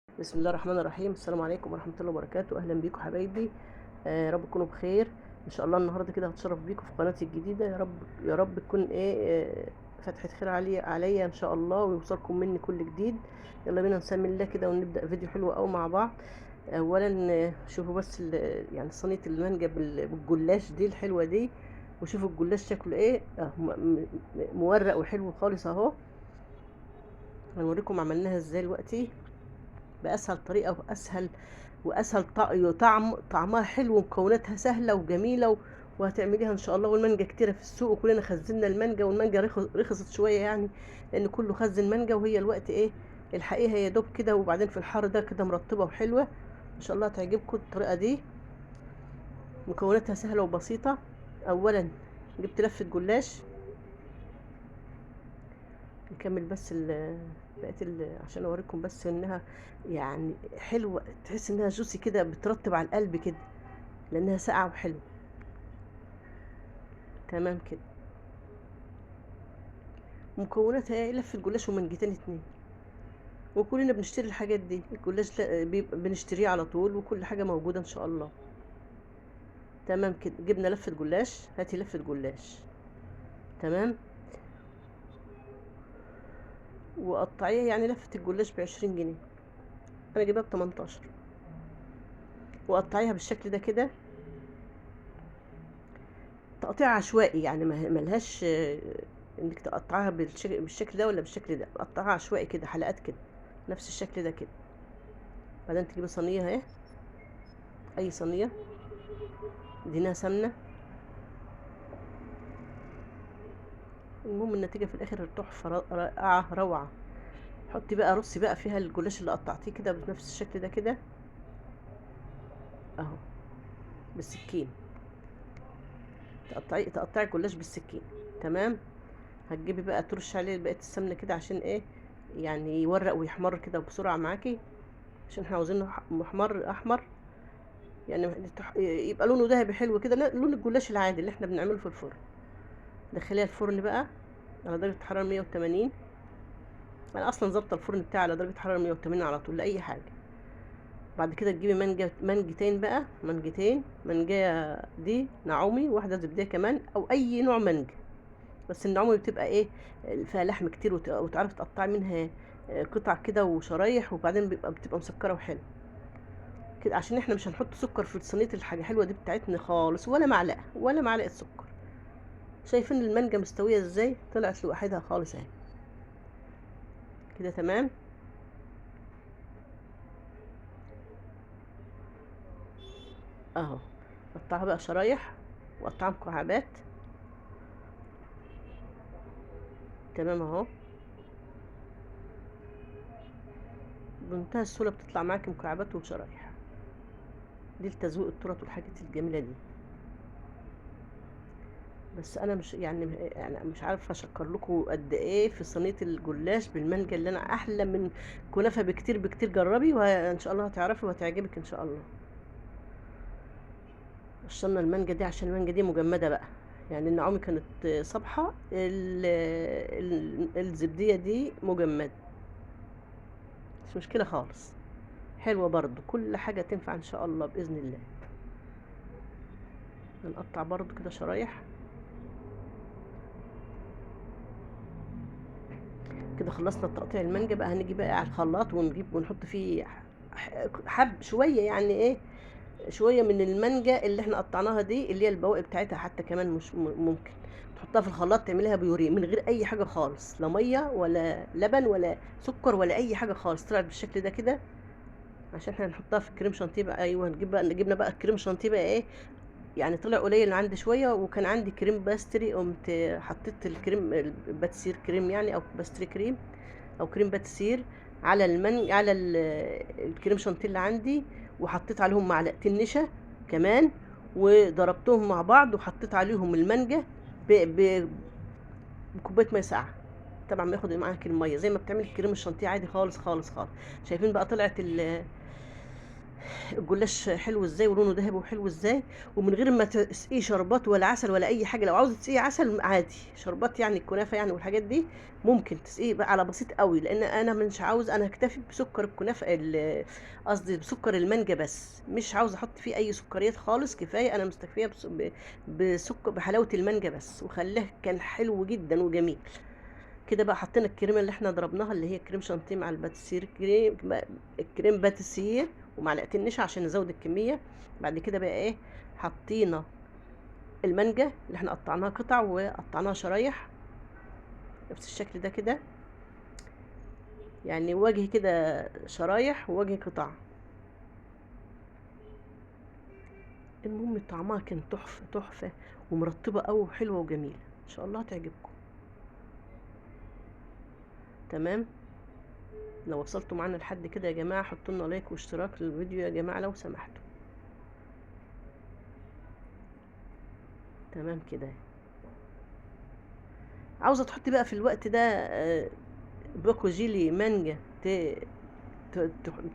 بسم الله الرحمن الرحيم. السلام عليكم ورحمة الله وبركاته. أهلا بيكم حبايبي. يا رب تكونوا بخير إن شاء الله. النهاردة كده هتشرف بيكم في قناتي الجديدة. يا رب يا رب تكون فتحة خير عليا إن شاء الله، ويوصلكم مني كل جديد. يلا بينا نسمي الله كده ونبدأ فيديو حلو أوي مع بعض. أولا شوفوا بس يعني صينية المانجا بالجلاش دي الحلوة دي، وشوفوا الجلاش شكله ايه. مورق وحلو خالص اهو. هنوريكم عملناها ازاي دلوقتي بأسهل طريقة وأسهل طعمها حلو ومكوناتها سهلة وجميلة وهتعمليها إن شاء الله. والمانجا كتيرة في السوق وكلنا خزنا المانجا، والمانجا رخصت شوية يعني، لأن كله خزن مانجا. وهي الوقت إيه الحقيقة هي دوب كده، وبعدين في الحر ده كده مرطبة وحلوة. إن شاء الله هتعجبكم الطريقة دي، مكوناتها سهلة وبسيطة. أولا جبت لفة جلاش، نكمل بس بقيت عشان اوريكم بس انها يعني حلوه، تحس انها جوسي كده، بترطب على القلب كده لانها ساقعه وحلوه. تمام كده. مكوناتها ايه؟ لفه جلاش ومنجتين اتنين، وكلنا بنشتري الحاجات دي. الجلاش بيبقى بنشتريه على طول، وكل حاجه موجوده ان شاء الله. تمام كده. جبنا لفه جلاش، هاتي لفه جلاش. تمام. وقطعيها، يعني لفه الجلاش ب20 جنيه، انا جايبها ب18. وقطعيها بالشكل ده كده، تقطيع عشوائي يعني ملهاش انك تقطعها بالشكل ده ولا بالشكل ده. تقطعها عشوائي كده، حلقات كده، نفس الشكل ده كده. بعدين تجيبي صينيه اهي، اي صينيه، اديناها سمنه. المهم النتيجه في الاخر تحفه، رائعه روعه. حطي بقى، رصي بقى فيها الجلاش اللي قطعتيه كده بنفس الشكل ده كده اهو، بالسكين. تقطعي الجلاش بالسكين. تمام. هتجيبي بقى ترش عليه بقيه السمنه كده، عشان ايه؟ يعني يورق ويحمر كده بسرعه معاكي، عشان احنا عاوزينه محمر احمر، يعني يبقى لونه ذهبي حلو كده، لون الجلاش العادي اللي احنا بنعمله في الفرن. دخليها الفرن بقى على درجه حراره 180. انا اصلا ظابطه الفرن بتاعي على درجه حراره 180 على طول لاي حاجه. بعد كده تجيبي منجتين بقى، منجايه دي نعومي، واحده زبديه كمان، او اي نوع مانجا. بس النعومي بتبقى ايه؟ فيها لحم كتير، وتعرفي تقطعي منها قطع كده وشرايح، وبعدين بتبقى مسكره وحلو كده، عشان احنا مش هنحط سكر في صينيه الحاجه حلوه دي بتاعتنا خالص، ولا معلقه سكر. شايفين المانجا مستويه ازاي؟ طلعت لوحدها خالص اهي كده. تمام اهو. قطعها بقى شرايح، وقطعها مكعبات. تمام اهو، بمنتهى السهوله بتطلع معاكي مكعبات وشرايح. دي لتزويق التورت والحاجات الجميله دي. بس انا مش يعني مش عارفه اشكر لكم قد ايه في صينيه الجلاش بالمانجا، اللي انا احلى من كنافه بكتير بكتير. جربي وان شاء الله هتعرفي وهتعجبك ان شاء الله. قشرنا المانجا دي عشان المانجا دي مجمده بقى، يعني النعومي كانت صبحه، الزبديه دي مجمده، مش مشكله خالص. حلوه برضو، كل حاجه تنفع ان شاء الله باذن الله. هنقطع برضو كده شرايح كده. خلصنا تقطيع المانجا بقى، هنيجي بقى على الخلاط ونجيب ونحط فيه حب شويه، يعني ايه، شويه من المانجا اللي احنا قطعناها دي، اللي هي البواقي بتاعتها حتى كمان، مش ممكن تحطها في الخلاط تعملها بيوريه من غير اي حاجه خالص، لا ميه ولا لبن ولا سكر ولا اي حاجه خالص. طلعت بالشكل ده كده، عشان احنا هنحطها في الكريم شانتيه بقى. ايوه، جبنا بقى الكريم شانتيه بقى ايه، يعني طلع قليل عندي شويه، وكان عندي كريم باستري، قمت حطيت الكريم الباتسير كريم يعني، او باستري كريم، او كريم باتسير، على الكريم شانتيه اللي عندي. وحطيت عليهم معلقتين نشا كمان، وضربتهم مع بعض، وحطيت عليهم المانجا بكوبايه ميه ساقعه. طبعا ما ياخد معاك الميه زي ما بتعمل الكريم الشانتيه عادي خالص خالص خالص. شايفين بقى طلعت الجلاش حلو ازاي ولونه ذهبي وحلو ازاي، ومن غير ما تسقيه شربات ولا عسل ولا اي حاجه. لو عاوزه تسقيه عسل عادي، شربات يعني الكنافه يعني والحاجات دي ممكن تسقيه بقى على بسيط قوي، لان انا مش عاوز، انا هكتفي بسكر الكنافه قصدي بسكر المانجا بس، مش عاوز احط فيه اي سكريات خالص، كفايه انا مستكفيه بسكر بحلاوه المانجا بس، وخلاه كان حلو جدا وجميل. كده بقى حطينا الكريمه اللي احنا ضربناها اللي هي كريم شانتيه مع الباتيسير الكريم باتيسير ومعلقتين نشا عشان نزود الكميه. بعد كده بقى ايه، حطينا المانجا اللي احنا قطعناها قطع وقطعناها شرايح نفس الشكل ده كده، يعني وجه كده شرايح ووجه قطع. المهم طعمها كان تحفه تحفه ومرطبه قوي وحلوه وجميله، ان شاء الله هتعجبكم. تمام. لو وصلتوا معانا لحد كده يا جماعه حطوا لنا لايك واشتراك للفيديو يا جماعه لو سمحتوا. تمام كده. عاوزه تحطي بقى في الوقت ده باكو جيلي مانجا،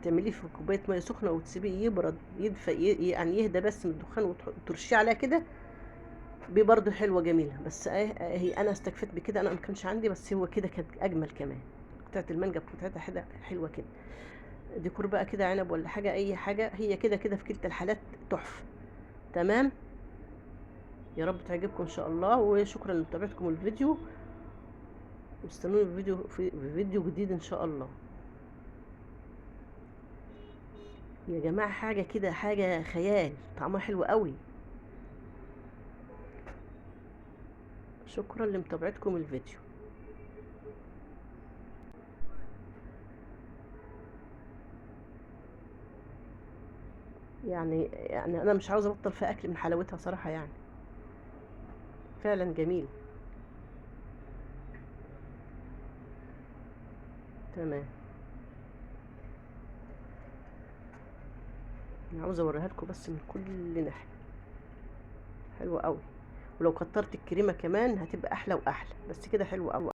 تعمليه في كوبايه ميه سخنه وتسيبيه يبرد يدفى يعني يهدى بس من الدخان وترشيه عليها كده، بيه برضه حلوه جميله. بس هي انا استكفيت بكده، انا ما كانش عندي، بس هو كده كانت اجمل كمان. قطعه المانجا بتاعتها حلوه كده، ديكور بقى كده عنب ولا حاجه اي حاجه، هي كده كده في كلتا الحالات تحفه. تمام. يا رب تعجبكم ان شاء الله، وشكرا لمتابعتكم الفيديو، واستنوني في فيديو جديد ان شاء الله. يا جماعه حاجه كده حاجه خيال، طعمها حلو قوي. شكرا لمتابعتكم الفيديو. يعني انا مش عاوزه ابطل في اكل من حلاوتها صراحه يعني، فعلا جميل. تمام. انا عاوزه اوريها لكم بس من كل ناحيه، حلوه قوي. ولو كترت الكريمه كمان هتبقى احلى واحلى، بس كده حلوه قوي.